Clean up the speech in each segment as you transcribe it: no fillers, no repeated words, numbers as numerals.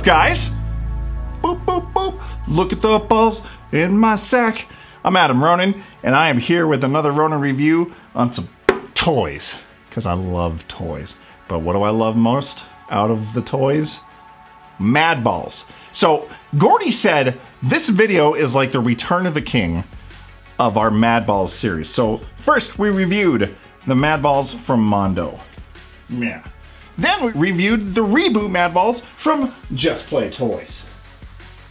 guys? Boop, boop, boop. Look at the balls in my sack. I'm Adam Ronin, and I am here with another Ronin review on some toys, because I love toys. But what do I love most out of the toys? MadBalls. So, Gordy said this video is like the return of the king of our MadBalls series. So, first we reviewed the MadBalls from Mondo. Yeah. Then we reviewed the reboot MadBalls from Just Play Toys.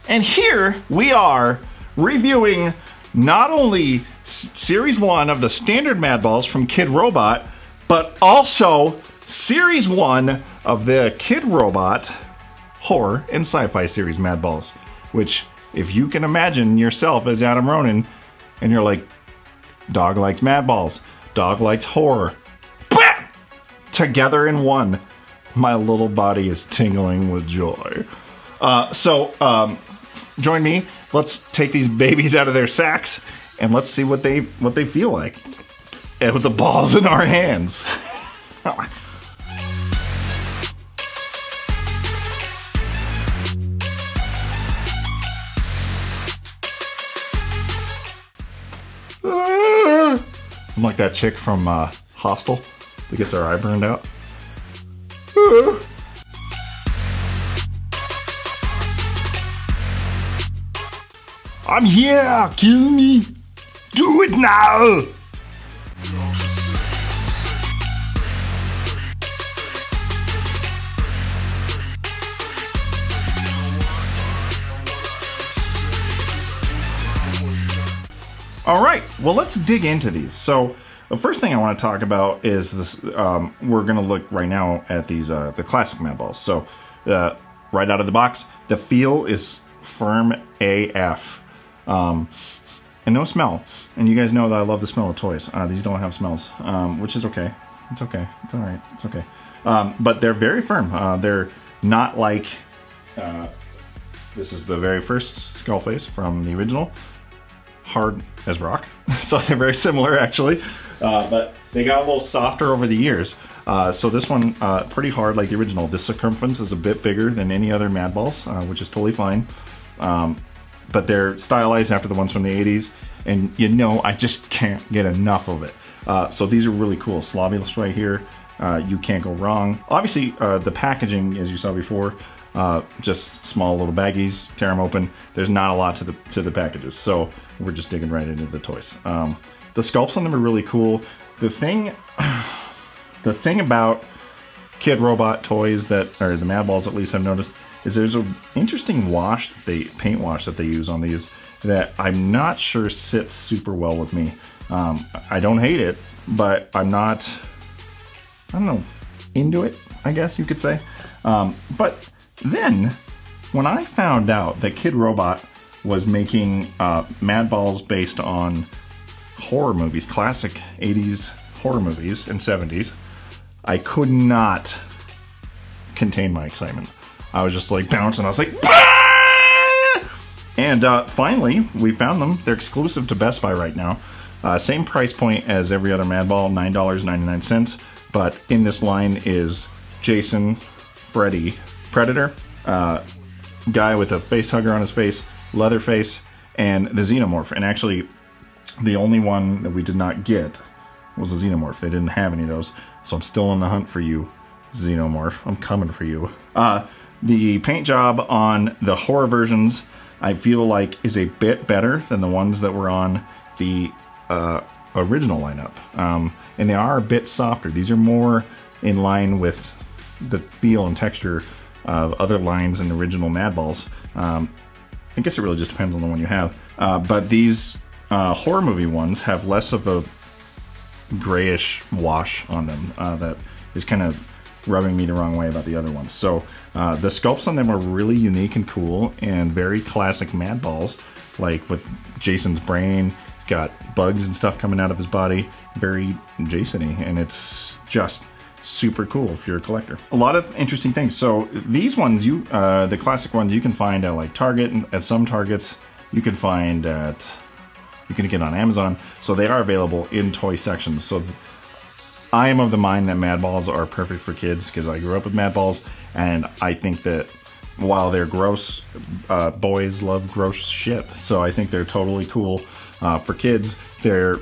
And here we are reviewing not only Series 1 of the standard MadBalls from Kidrobot, but also Series 1 of the Kidrobot Horror and Sci-Fi Series MadBalls. Which, if you can imagine yourself as Adam Ronin, and you're like, dog likes MadBalls, dog likes horror, bah! Together in one. My little body is tingling with joy. Join me. Let's take these babies out of their sacks and let's see what they feel like. And with the balls in our hands. I'm like that chick from Hostel that gets her eye burned out. I'm here! Kill me! Do it now! Alright, well let's dig into these. So, the first thing I want to talk about is this, we're going to look right now at these, the classic MadBalls. So, right out of the box, the feel is firm AF. And no smell. And you guys know that I love the smell of toys. These don't have smells, which is okay. It's okay. It's alright. It's okay. But they're very firm. They're not like, this is the very first skull face from the original. Hard as rock. So they're very similar actually. But they got a little softer over the years. So this one, pretty hard like the original. This circumference is a bit bigger than any other MadBalls, which is totally fine. But they're stylized after the ones from the 80s. And you know, I just can't get enough of it. So these are really cool. Slobulous right here. You can't go wrong. Obviously, the packaging, as you saw before, just small little baggies, tear them open. There's not a lot to the packages, so we're just digging right into the toys. The sculpts on them are really cool. The thing about Kidrobot toys or the MadBalls at least I've noticed, is there's an interesting wash, paint wash that they use on these that I'm not sure sits super well with me. I don't hate it, but I'm not, I don't know, into it, I guess you could say. But then, when I found out that Kidrobot was making MadBalls based on horror movies, classic 80s horror movies and 70s, I could not contain my excitement. I was just like bouncing, I was like, ah! And finally, we found them. They're exclusive to Best Buy right now. Same price point as every other MadBall, $9.99. But in this line is Jason, Freddy, Predator, guy with a face hugger on his face, Leatherface, and the Xenomorph. And actually, the only one that we did not get was the Xenomorph. They didn't have any of those. So I'm still on the hunt for you, Xenomorph. I'm coming for you. The paint job on the horror versions, I feel like, is a bit better than the ones that were on the original lineup. And they are a bit softer. These are more in line with the feel and texture of other lines in the original MadBalls. I guess it really just depends on the one you have. But these horror movie ones have less of a grayish wash on them that is kind of rubbing me the wrong way about the other ones. So the sculpts on them are really unique and cool and very classic MadBalls, like with Jason's brain. He's got bugs and stuff coming out of his body, very Jason-y, and it's just super cool if you're a collector. A lot of interesting things. So these ones, the classic ones, you can find at like Target, and at some Targets you can find at, you can get on Amazon. So they are available in toy sections. So I am of the mind that MadBalls are perfect for kids because I grew up with MadBalls, and I think that while they're gross, boys love gross shit. So I think they're totally cool for kids. They're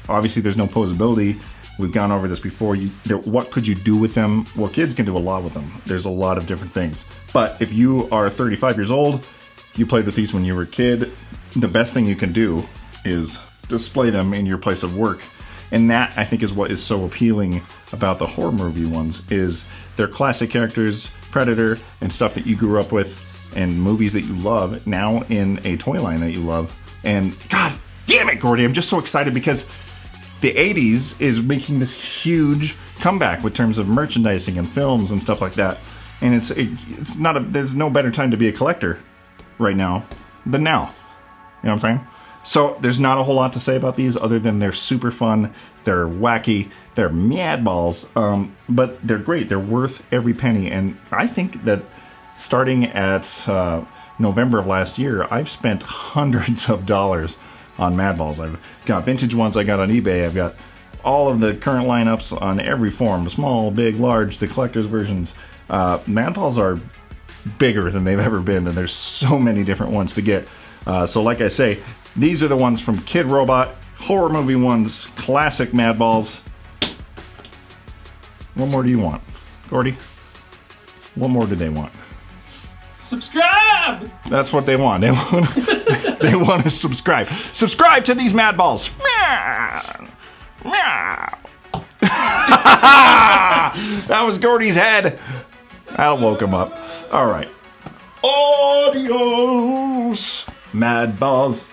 obviously, there's no posability. We've gone over this before. What could you do with them? Well, kids can do a lot with them. There's a lot of different things. But if you are 35 years old, you played with these when you were a kid, the best thing you can do is display them in your place of work. And that, I think, is what is so appealing about the horror movie ones, is they're classic characters, Predator, and stuff that you grew up with, and movies that you love, now in a toy line that you love. And god damn it, Gordy, I'm just so excited because the 80s is making this huge comeback with terms of merchandising and films and stuff like that. And it's not there's no better time to be a collector right now than now. You know what I'm saying? So there's not a whole lot to say about these other than they're super fun, they're wacky, they're MadBalls, but they're great. They're worth every penny. And I think that starting at November of last year, I've spent hundreds of dollars on MadBalls. I've got vintage ones I got on eBay. I've got all of the current lineups on every form, small, big, large, the collector's versions. MadBalls are bigger than they've ever been, and there's so many different ones to get. So like I say, these are the ones from Kidrobot, horror movie ones, classic MadBalls. What more do you want, Gordy? What more do they want? Subscribe! That's what they want. They want to subscribe. Subscribe to these MadBalls. Meow. Meow. That was Gordy's head. I woke him up. All right. Adios, MadBalls.